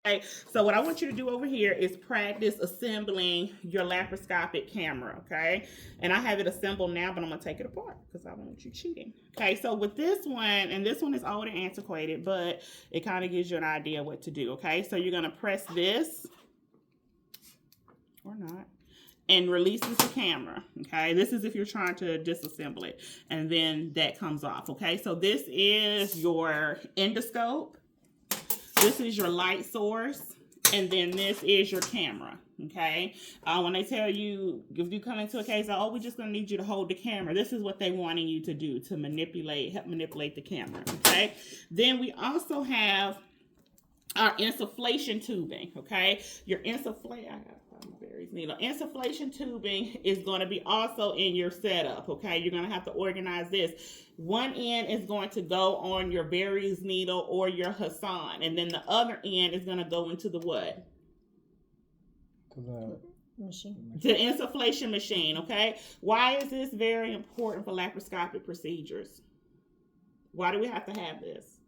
Okay, so what I want you to do over here is practice assembling your laparoscopic camera, okay? And I have it assembled now, but I'm gonna take it apart because I don't want you cheating. Okay, so with this one, and this one is old and antiquated, but it kind of gives you an idea what to do, okay? So you're gonna press this, or not, and releases the camera, okay? This is if you're trying to disassemble it, and then that comes off, okay? So this is your endoscope. This is your light source, and then this is your camera, okay? When they tell you, if you come into a case, oh, we're just gonna need you to hold the camera, this is what they wanting you to do, to help manipulate the camera, okay? Then we also have our insufflation tubing, okay? Your insufflation tubing is going to be also in your setup, okay? You're going to have to organize this. One end is going to go on your Barry's needle or your Hassan, and then the other end is going to go into the what? The machine. The insufflation machine, okay? Why is this very important for laparoscopic procedures? Why do we have to have this?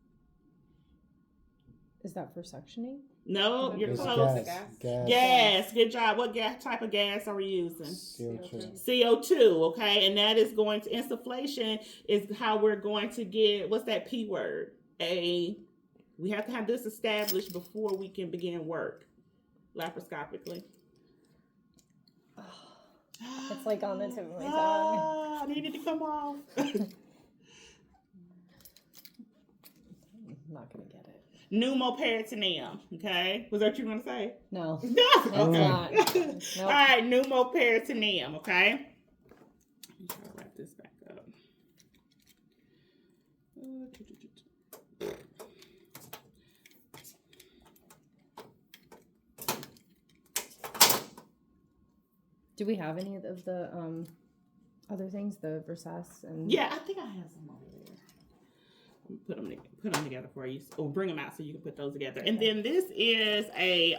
Is that for suctioning? No, you're It's close. Gas. Good job. What type of gas are we using? CO2. CO2, okay? And that is going to, insufflation is how we're going to get, what's that P word? We have to have this established before we can begin work laparoscopically. It's like on the tip of my tongue. I needed to come off. I'm not going to get it. Pneumoperitoneum, okay? Was that what you were going to say? No. No. It's not. Nope. All right, pneumoperitoneum, okay? Let me try to wrap this back up. Do we have any of the other things, the Versace and? Yeah, I think I have some over there. Put them together for you, or bring them out so you can put those together. And then this is a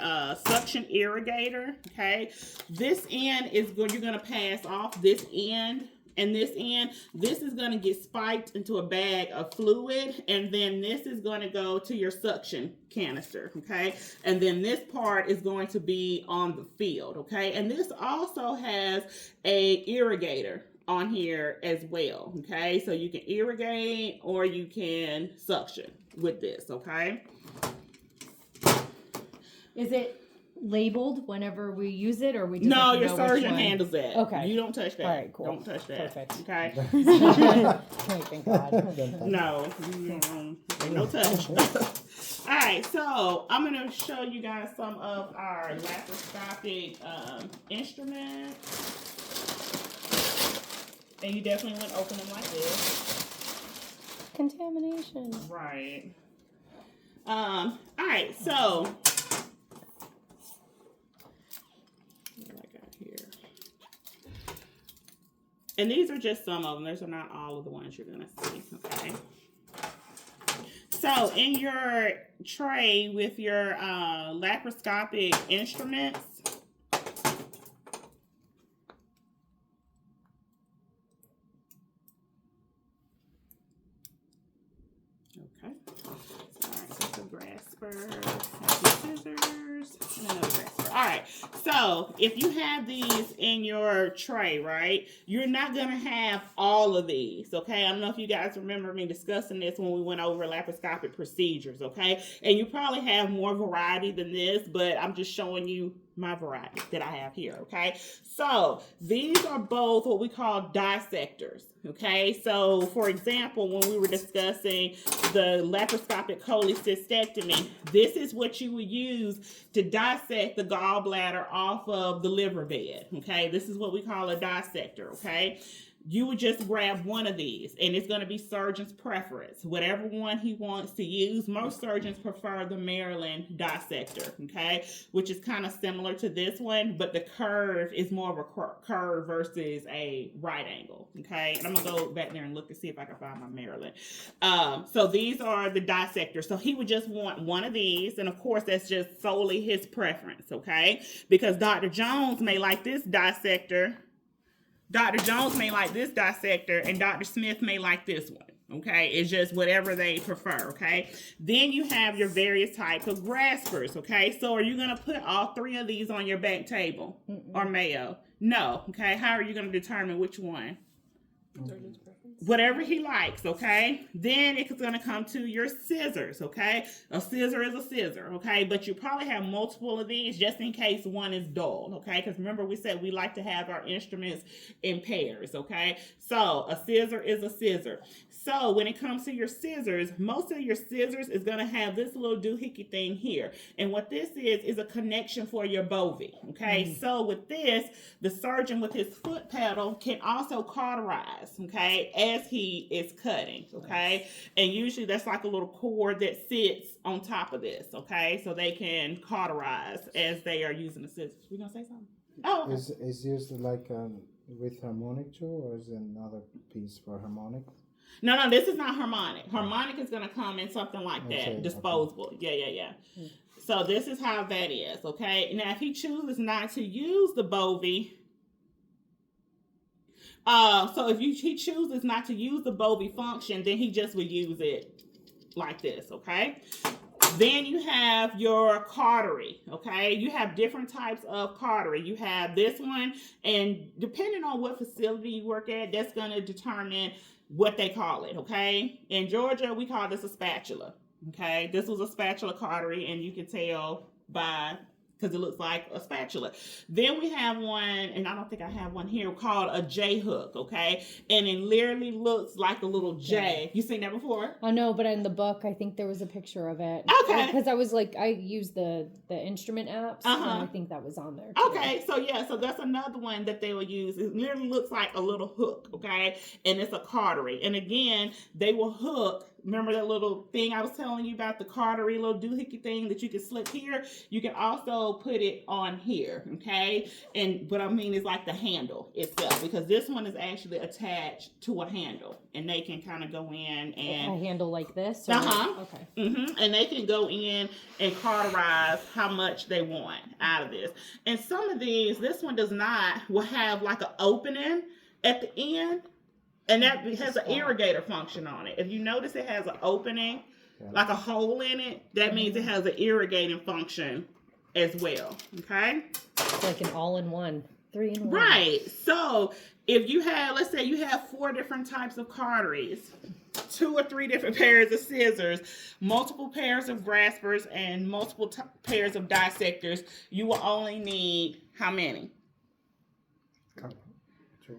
suction irrigator. Okay, this end is you're gonna pass off this end and this end. This is gonna get spiked into a bag of fluid, and then this is gonna go to your suction canister. Okay, and then this part is going to be on the field. Okay, and this also has a irrigator on here as well, okay? So you can irrigate or you can suction with this, okay? Is it labeled whenever we use it, or we just No, your know surgeon handles that. Okay. You don't touch that. All right, cool. Don't touch that. Perfect. Okay? Thank God. No, ain't no touch. All right, so I'm going to show you guys some of our laparoscopic instruments. And you definitely want to open them like this. Contamination. Right. All right, so what do I got here? And these are just some of them. Those are not all of the ones you're gonna see. Okay. So in your tray with your laparoscopic instruments, scissors, and another grasper. All right, so if you have these in your tray, right, you're not gonna have all of these, okay? I don't know if you guys remember me discussing this when we went over laparoscopic procedures, okay? And you probably have more variety than this, but I'm just showing you my variety that I have here, okay? So these are both what we call dissectors, okay? So for example, when we were discussing the laparoscopic cholecystectomy, this is what you would use to dissect the gallbladder off of the liver bed, okay? This is what we call a dissector, okay? You would just grab one of these, and it's going to be surgeon's preference. Whatever one he wants to use. Most surgeons prefer the Maryland dissector, okay? Which is kind of similar to this one, but the curve is more of a curve versus a right angle, okay? And I'm going to go back there and look to see if I can find my Maryland. So these are the dissectors. So he would just want one of these, and of course, that's just solely his preference, okay? Because Dr. Jones may like this dissector, Dr. Jones may like this dissector, and Dr. Smith may like this one, Okay, it's just whatever they prefer. Okay, then you have your various types of graspers. Okay, so are you gonna put all three of these on your back table or mayo? No. Okay, how are you gonna determine which one? Whatever he likes, okay? Then it's going to come to your scissors, okay? A scissor is a scissor, okay? But you probably have multiple of these just in case one is dull, okay? Because remember we said we like to have our instruments in pairs, okay? So a scissor is a scissor. So when it comes to your scissors, most of your scissors is going to have this little doohickey thing here. And what this is a connection for your bovie, okay? So with this, the surgeon with his foot pedal can also cauterize, okay, as he is cutting, okay? And usually that's like a little cord that sits on top of this, okay? So they can cauterize as they are using the scissors. You gonna say something? Oh, okay. Is used like with harmonic too, or is it another piece for harmonic? No, this is not harmonic. Harmonic is going to come in something like that, Okay, disposable. Yeah. So this is how that is, okay? Now, if he chooses not to use the bovie, so if he chooses not to use the bovie function, then he just would use it like this, okay? Then you have your cautery, okay? You have different types of cautery. You have this one, and depending on what facility you work at, that's going to determine what they call it, okay? In Georgia, we call this a spatula, okay? This was a spatula cautery, and you can tell by, because it looks like a spatula. Then we have one, and I don't think I have one here, called a J hook, okay? And it literally looks like a little J. You seen that before? I know, but in the book, I think there was a picture of it. Okay. Because I was like, I use the instrument apps, and I think that was on there too. Okay, so that's another one that they will use. It literally looks like a little hook, okay? And it's a cautery. And again, they will hook. Remember that little thing I was telling you about, the cautery, little doohickey thing that you can slip here? You can also put it on here, okay? And what I mean is like the handle itself, because this one is actually attached to a handle, and they can kind of go in and a handle like this? Or, Okay. And they can go in and cauterize how much they want out of this. And some of these, this one does not, will have like an opening at the end. And that has an irrigator function on it. If you notice it has an opening, like a hole in it, that means it has an irrigating function as well. Okay? It's like an all-in-one, 3-in-1. Right. So if you have, let's say you have 4 different types of cauteries, 2 or 3 different pairs of scissors, multiple pairs of graspers, and multiple pairs of dissectors, you will only need how many?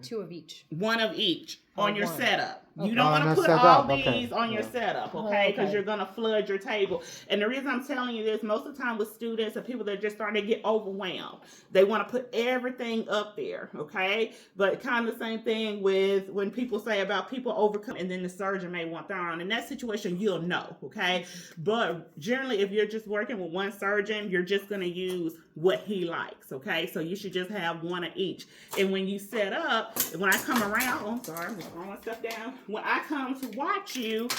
2 of each. 1 of each on your one. setup. Okay. You don't want to put all these on your setup, okay? Because you're going to flood your table. And the reason I'm telling you this, most of the time with students and people that are just starting to get overwhelmed, they want to put everything up there, okay? But kind of the same thing with when people say about people overcome, and then the surgeon may want their own. In that situation, you'll know, okay? But generally, if you're just working with one surgeon, you're just going to use what he likes, okay? So you should just have 1 of each. And when you set up, when I come around, I'm sorry, I'm throwing my stuff down. When I come to watch you,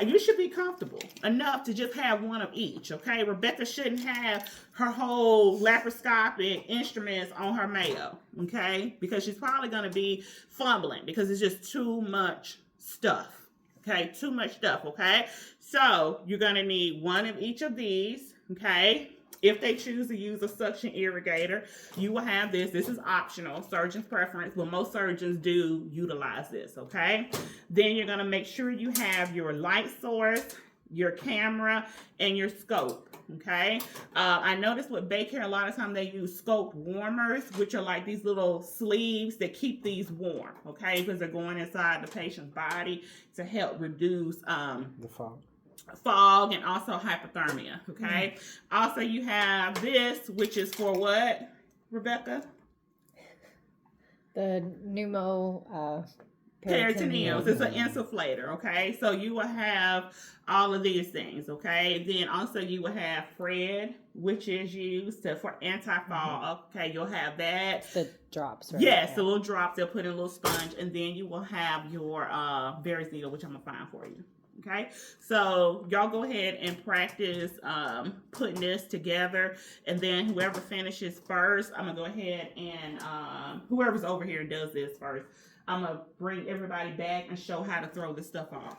you should be comfortable enough to just have 1 of each, okay? Rebecca shouldn't have her whole laparoscopic instruments on her mayo, okay? Because she's probably going to be fumbling because it's just too much stuff, okay? Too much stuff, okay? So you're going to need 1 of each of these, okay? If they choose to use a suction irrigator, you will have this. This is optional, surgeon's preference, but most surgeons do utilize this, okay? Then you're going to make sure you have your light source, your camera, and your scope, okay? I noticed with Baycare, a lot of times they use scope warmers, which are like these little sleeves that keep these warm, okay? Because they're going inside the patient's body to help reduce the fog and also hypothermia, okay? Also, you have this, which is for what, Rebecca? The pneumo peritoneums. It's an insufflator, okay? So you will have all of these things, okay? Then also you will have Fred, which is used for anti-fog, okay? You'll have that. The drops, right? Yes, the little drops. They'll put in a little sponge, and then you will have your Barry's needle, which I'm going to find for you. Okay, so y'all go ahead and practice putting this together, and then whoever finishes first, I'm gonna go ahead and whoever's over here does this first, I'm gonna bring everybody back and show how to throw this stuff off.